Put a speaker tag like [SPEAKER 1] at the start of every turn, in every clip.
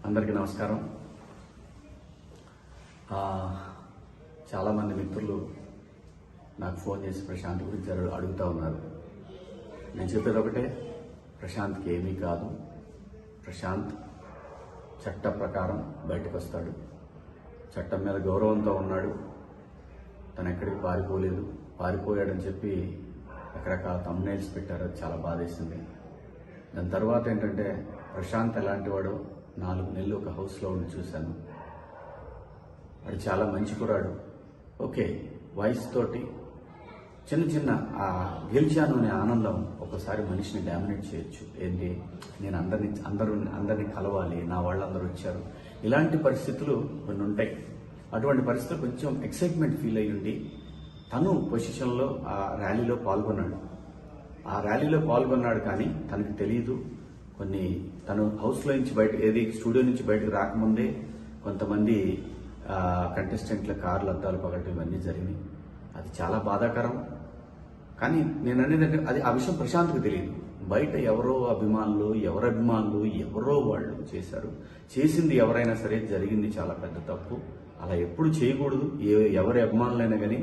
[SPEAKER 1] అందరికీ నమస్కారం. చాలామంది మిత్రులు నాకు ఫోన్ చేసి ప్రశాంత్ గురించి అడుగుతూ ఉన్నారు. నేను చెప్పేది ఒకటే, ప్రశాంత్కి ఏమీ కాదు. ప్రశాంత్ చట్ట ప్రకారం బయటకు వస్తాడు. చట్టం మీద గౌరవంతో ఉన్నాడు. తను ఎక్కడికి పారిపోలేదు. పారిపోయాడని చెప్పి రకరకాల థంబ్నెయిల్స్ పెట్టారు. అది చాలా బాధేసింది. దాని తర్వాత ఏంటంటే, ప్రశాంత్ ఎలాంటి వాడో 4 నెలలు ఒక హౌస్లో ఉండి చూశాను. వాడు చాలా మంచి కురాడు. ఓకే, వయసు తోటి చిన్న గెలిచాను అనే ఆనందం ఒకసారి మనిషిని డామినేట్ చేయొచ్చు. ఏంటి, నేను అందరినీ కలవాలి, నా వాళ్ళందరూ వచ్చారు, ఇలాంటి పరిస్థితులు కొన్ని ఉంటాయి. అటువంటి పరిస్థితులు కొంచెం ఎక్సైట్మెంట్ ఫీల్ అయ్యి ఉండి తను పొజిషన్లో ఆ ర్యాలీలో పాల్గొన్నాడు. కానీ తనకు తెలియదు, తను హౌస్లో నుంచి స్టూడియో నుంచి బయటకు రాకముందే కొంతమంది కంటెస్టెంట్ల కార్లు అద్దాలు పగలటం ఇవన్నీ జరిగినాయి. అది చాలా బాధాకరం. కానీ నేను అనేది ఆ విషయం ప్రశాంత్కి తెలియదు. బయట ఎవరో అభిమానులు ఎవరో వాళ్ళు చేశారు. చేసింది ఎవరైనా సరే జరిగింది చాలా పెద్ద తప్పు. అలా ఎప్పుడు చేయకూడదు. ఎవరి అభిమానులైనా కానీ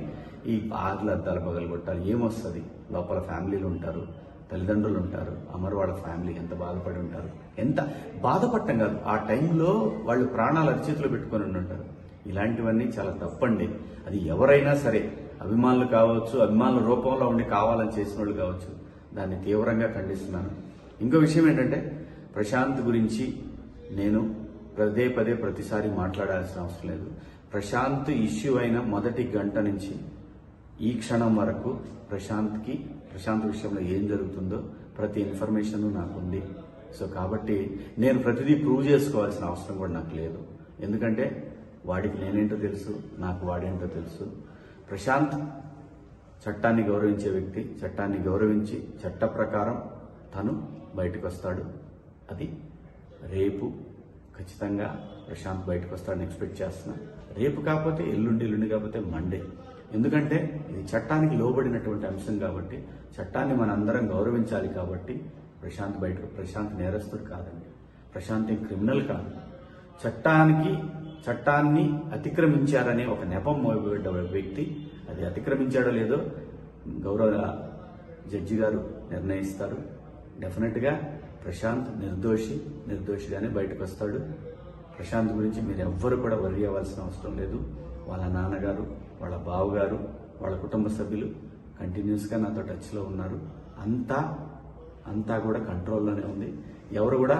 [SPEAKER 1] ఈ కార్ల అద్దాలు పగలగొట్టాలి. ఏమొస్తుంది? లోపల ఫ్యామిలీలు ఉంటారు, తల్లిదండ్రులు ఉంటారు, అమర్ వాళ్ళ ఫ్యామిలీ ఎంత బాధపడి ఉంటారు. ఎంత బాధపడటం కాదు, ఆ టైంలో వాళ్ళు ప్రాణాలు అరిచేతిలో పెట్టుకొని ఉంటారు. ఇలాంటివన్నీ చాలా తప్పండి. అది ఎవరైనా సరే, అభిమానులు కావచ్చు, అభిమానుల రూపంలో ఉండి కావాలని చేసిన వాళ్ళు కావచ్చు, దాన్ని తీవ్రంగా ఖండిస్తున్నాను. ఇంకో విషయం ఏంటంటే, ప్రశాంత్ గురించి నేను పదే ప్రతిసారి మాట్లాడాల్సిన అవసరం లేదు. ప్రశాంత్ ఇష్యూ అయిన మొదటి గంట నుంచి ఈ క్షణం వరకు ప్రశాంత్ విషయంలో ఏం జరుగుతుందో ప్రతి ఇన్ఫర్మేషన్ నాకుంది. సో కాబట్టి నేను ప్రతిదీ ప్రూవ్ చేసుకోవాల్సిన అవసరం కూడా నాకు లేదు. ఎందుకంటే వాడికి నేనేంటో తెలుసు, నాకు వాడేంటో తెలుసు. ప్రశాంత్ చట్టాన్ని గౌరవించే వ్యక్తి. చట్టాన్ని గౌరవించి చట్ట ప్రకారం తను బయటకు వస్తాడు. అది రేపు ఖచ్చితంగా ప్రశాంత్ బయటకు వస్తాడని ఎక్స్పెక్ట్ చేస్తున్నా. రేపు కాకపోతే ఎల్లుండి కాకపోతే మండే. ఎందుకంటే ఇది చట్టానికి లోబడినటువంటి అంశం కాబట్టి, చట్టాన్ని మనందరం గౌరవించాలి కాబట్టి ప్రశాంత్ నేరస్తుడు కాదండి. ప్రశాంత్ క్రిమినల్ కాదు. చట్టాన్ని అతిక్రమించారనే ఒక నెపం మోయబడ్డ వ్యక్తి. అది అతిక్రమించాడో లేదో గౌరవ జడ్జి గారు నిర్ణయిస్తారు. డెఫినెట్గా ప్రశాంత్ నిర్దోషిగానే బయటకు వస్తాడు. ప్రశాంత్ గురించి మీరు ఎవ్వరు కూడా వర్రీ అవ్వాల్సిన అవసరం లేదు. వాళ్ళ నాన్నగారు, వాళ్ళ బావగారు, వాళ్ళ కుటుంబ సభ్యులు కంటిన్యూస్గా నాతో టచ్లో ఉన్నారు. అంతా కూడా కంట్రోల్లోనే ఉంది. ఎవరు కూడా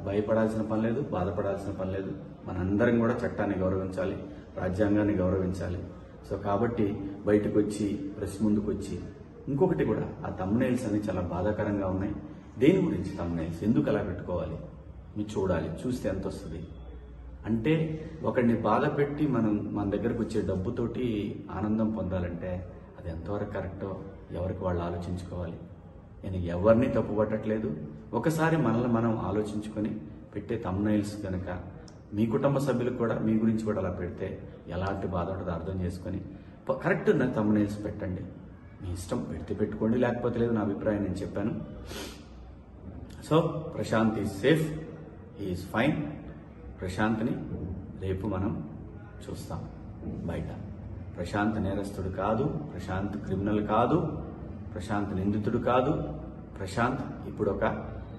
[SPEAKER 1] భయపడాల్సిన పని లేదు, బాధపడాల్సిన పని లేదు. మనందరం కూడా చట్టాన్ని గౌరవించాలి, రాజ్యాంగాన్ని గౌరవించాలి. సో కాబట్టి బయటకు వచ్చి ప్రెస్ ముందుకు వచ్చి ఇంకొకటి కూడా, ఆ థంబ్నెయిల్స్ అన్ని చాలా బాధాకరంగా ఉన్నాయి. దేని గురించి థంబ్నెయిల్స్ ఎందుకు అలా పెట్టుకోవాలి? మీరు చూడాలి, చూస్తే ఎంత వస్తుంది అంటే, ఒకరిని బాధ పెట్టి మన దగ్గరకు వచ్చే డబ్బుతోటి ఆనందం పొందాలంటే అది ఎంతవరకు కరెక్టో ఎవరికి వాళ్ళు ఆలోచించుకోవాలి. నేను ఎవరిని తప్పుపట్టట్లేదు. ఒకసారి మనల్ని మనం ఆలోచించుకొని పెట్టే థంబ్నెయిల్స్ కనుక మీ కుటుంబ సభ్యులకు కూడా మీ గురించి కూడా అలా పెడితే ఎలాంటి బాధ ఉంటుందో అర్థం చేసుకొని కరెక్ట్ థంబ్నెయిల్స్ పెట్టండి. మీ ఇష్టం, పెడితే పెట్టుకోండి, లేకపోతే లేదు. నా అభిప్రాయం నేను చెప్పాను. So Prashant is safe, is fine. ప్రశాంత్ని రేపు మనం చూస్తాం బయట. ప్రశాంత్ నేరస్తుడు కాదు, ప్రశాంత్ క్రిమినల్ కాదు, ప్రశాంత్ నిందితుడు కాదు. ప్రశాంత్ ఇప్పుడు ఒక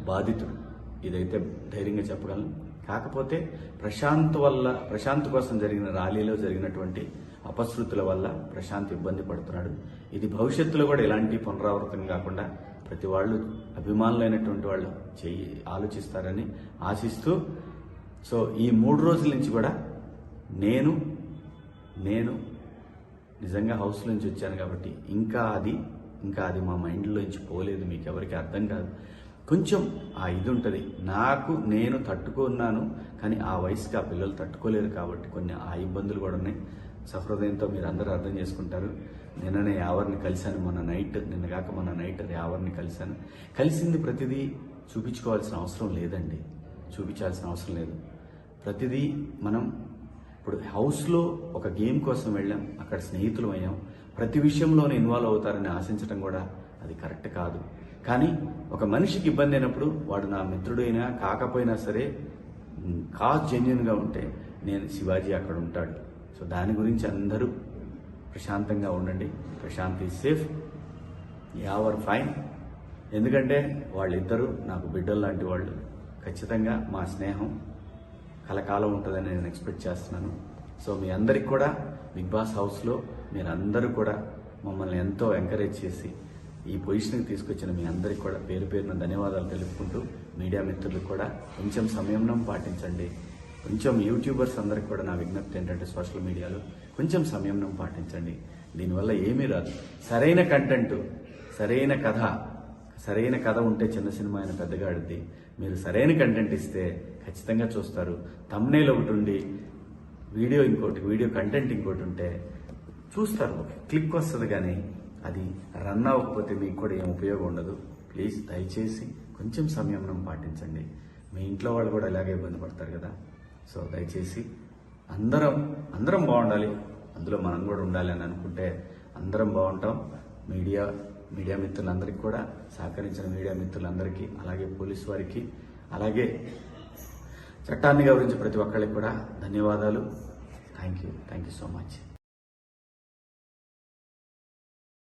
[SPEAKER 1] బాధితుడు. ఇదైతే ధైర్యంగా చెప్పగలను. కాకపోతే ప్రశాంత్ కోసం జరిగిన ర్యాలీలో జరిగినటువంటి అపశృతుల వల్ల ప్రశాంత్ ఇబ్బంది పడుతున్నాడు. ఇది భవిష్యత్తులో కూడా ఎలాంటి పునరావృతం కాకుండా ప్రతి వాళ్ళు, అభిమానులైనటువంటి వాళ్ళు ఆలోచిస్తారని ఆశిస్తూ, సో ఈ 3 రోజుల నుంచి కూడా నేను నిజంగా హౌస్ నుంచి వచ్చాను కాబట్టి ఇంకా అది మా మైండ్లో నుంచి పోలేదు. మీకు ఎవరికి అర్థం కాదు. కొంచెం ఆ ఇది ఉంటుంది. నేను తట్టుకున్నాను, కానీ ఆ వయసుకి ఆ పిల్లలు తట్టుకోలేరు కాబట్టి కొన్ని ఆ ఇబ్బందులు కూడా ఉన్నాయి. సహృదయంతో మీరు అందరూ అర్థం చేసుకుంటారు. నిన్ననే యావర్ని కలిశాను. మొన్న నైట్ యావర్ని కలిశాను. కలిసింది ప్రతిదీ చూపించుకోవాల్సిన అవసరం లేదండి. చూపించాల్సిన అవసరం లేదు. ప్రతిదీ మనం ఇప్పుడు హౌస్లో ఒక గేమ్ కోసం వెళ్ళాం, అక్కడ స్నేహితులు అయ్యాం. ప్రతి విషయంలోనే ఇన్వాల్వ్ అవుతారని ఆశించడం కూడా అది కరెక్ట్ కాదు. కానీ ఒక మనిషికి ఇబ్బంది అయినప్పుడు వాడు నా మిత్రుడైనా కాకపోయినా సరే కాజ్ జెన్యున్గా ఉంటే నేను శివాజీ అక్కడ ఉంటాడు. సో దాని గురించి అందరూ ప్రశాంతంగా ఉండండి. Prashant is safe, Yawar fine. ఎందుకంటే వాళ్ళిద్దరూ నాకు బిడ్డలు లాంటి వాళ్ళు. ఖచ్చితంగా మా స్నేహం కలకాలం ఉంటుందని నేను ఎక్స్పెక్ట్ చేస్తున్నాను. సో మీ అందరికి కూడా బిగ్ బాస్ హౌస్లో మీరందరూ కూడా మమ్మల్ని ఎంతో ఎంకరేజ్ చేసి ఈ పొజిషన్కి తీసుకొచ్చిన మీ అందరికి కూడా పేరు పేరున ధన్యవాదాలు తెలుపుకుంటూ, మీడియా మిత్రులకు కూడా కొంచెం సంయమనం పాటించండి. కొంచెం యూట్యూబర్స్ అందరికి కూడా నా విజ్ఞప్తి ఏంటంటే సోషల్ మీడియాలో కొంచెం సంయమనం పాటించండి. దీనివల్ల ఏమీ రాదు. సరైన కంటెంట్, సరైన కథ ఉంటే చిన్న సినిమా అయిన పెద్దగా ఆడుద్ది. మీరు సరైన కంటెంట్ ఇస్తే ఖచ్చితంగా చూస్తారు. థంబ్నెయిల్ ఒకటి ఉండి వీడియో కంటెంట్ ఇంకోటి ఉంటే చూస్తారు, క్లిక్ వస్తుంది. కానీ అది రన్ అవ్వకపోతే మీకు కూడా ఏం ఉపయోగం ఉండదు. ప్లీజ్ దయచేసి కొంచెం సంయమనం పాటించండి. మీ ఇంట్లో వాళ్ళు కూడా ఇలాగే ఇబ్బంది పడతారు కదా. సో దయచేసి అందరం బాగుండాలి, అందులో మనం కూడా ఉండాలి అని అనుకుంటే అందరం బాగుంటాం. మీడియా మిత్రులందరికీ కూడా సహకరించిన మీడియా మిత్రులందరికీ, అలాగే పోలీసు వారికి, అలాగే చట్టాన్ని గౌరవించే ప్రతి ఒక్కరికి కూడా ధన్యవాదాలు. Thank you so much.